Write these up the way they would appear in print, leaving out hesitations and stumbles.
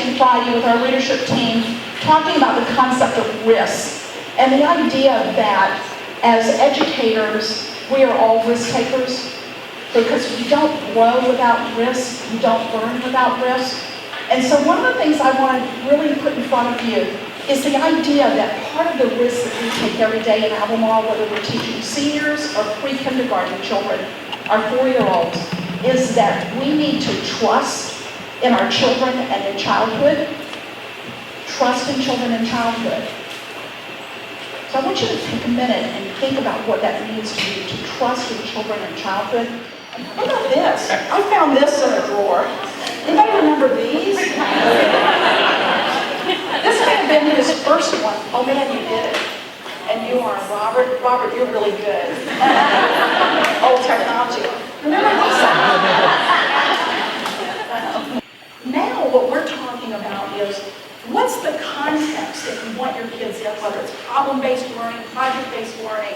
Thursday and Friday with our leadership team talking about the concept of risk and the idea that as educators, we are all risk takers because you don't grow without risk, you don't learn without risk. And so one of the things I want to really put in front of you is the idea that part of the risk that we take every day in Albmarle, whether we're teaching seniors or pre-kindergarten children, our 4-year-olds, is that we need to trust in our children and in childhood. Trust in children and childhood. So I want you to take a minute and think about what that means to you, to trust in children and childhood. What about this? I found this in a drawer. Anybody remember these? This may have been his first one. Oh man, you did it. And you are, Robert. Robert, you're really good. Old technology. Remember these? Now what we're talking about is, what's the context that you want your kids in, whether it's problem-based learning, project-based learning,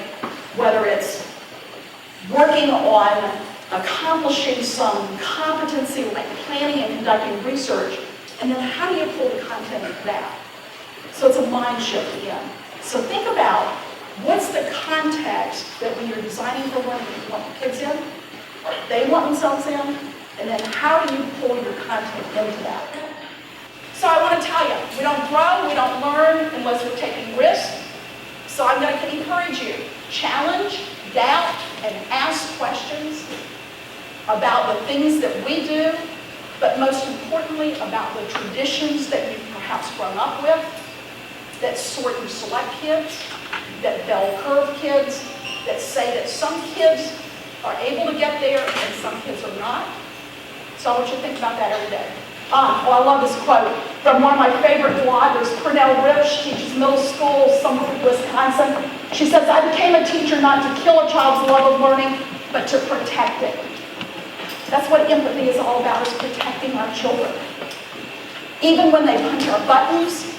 whether it's working on accomplishing some competency like planning and conducting research, and then how do you pull the content into that? So it's a mind shift again. So think about what's the context that when you're designing for learning you want your kids in, or they want themselves in, and then how do you pull your content into that? So I want to tell you, we don't grow, we don't learn unless we're taking risks. So I'm going to encourage you, challenge, doubt, and ask questions about the things that we do, but most importantly about the traditions that you've perhaps grown up with, that sort and select kids, that bell curve kids, that say that some kids are able to get there and some kids are not. So I want you to think about that every day. I love this quote from one of my favorite bloggers, Pernell Rich, teaches middle school somewhere in Wisconsin. She says, I became a teacher not to kill a child's love of learning, but to protect it. That's what empathy is all about, is protecting our children. Even when they punch our buttons,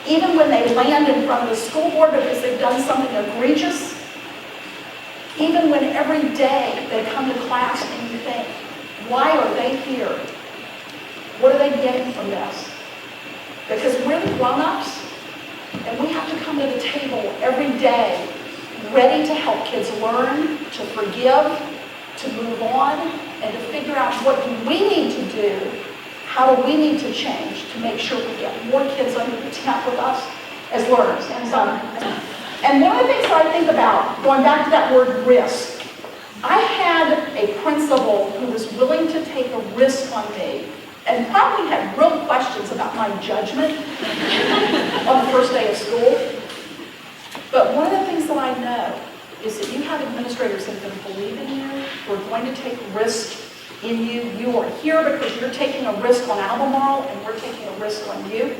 even when they land in front of the school board because they've done something egregious, even when every day they come to class and you think, why are they here? What are they getting from this? Because we're the grown-ups, and we have to come to the table every day ready to help kids learn, to forgive, to move on, and to figure out what do we need to do, how do we need to change to make sure we get more kids under the tent with us as learners. And one of the things that I think about, going back to that word risk, I had a principal who was willing to take a risk on me and probably had real questions about my judgment on the first day of school. But one of the things that I know is that you have administrators that are going to believe in you, who are going to take risk in you. You are here because you're taking a risk on Albmarle, and we're taking a risk on you.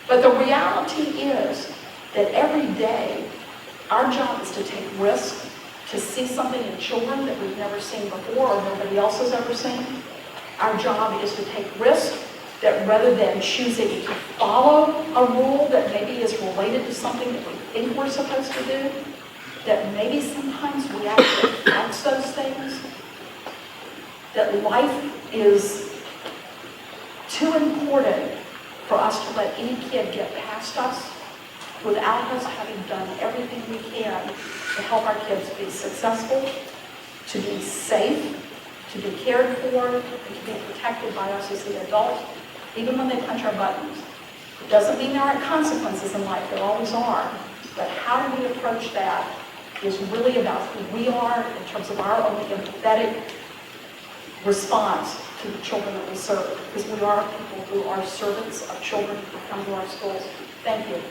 But the reality is that every day, our job is to take risk, to see something in children that we've never seen before or nobody else has ever seen. Our job is to take risk, that rather than choosing to follow a rule that maybe is related to something that we think we're supposed to do, that maybe sometimes we actually bounce those things, that life is too important for us to let any kid get past us without us having done everything we can to help our kids be successful, to be safe, to be cared for, and to be protected by us as the adults, even when they punch our buttons. It doesn't mean there aren't consequences in life, there always are. But how do we approach that is really about who we are in terms of our own empathetic response to the children that we serve. Because we are people who are servants of children who come to our schools. Thank you.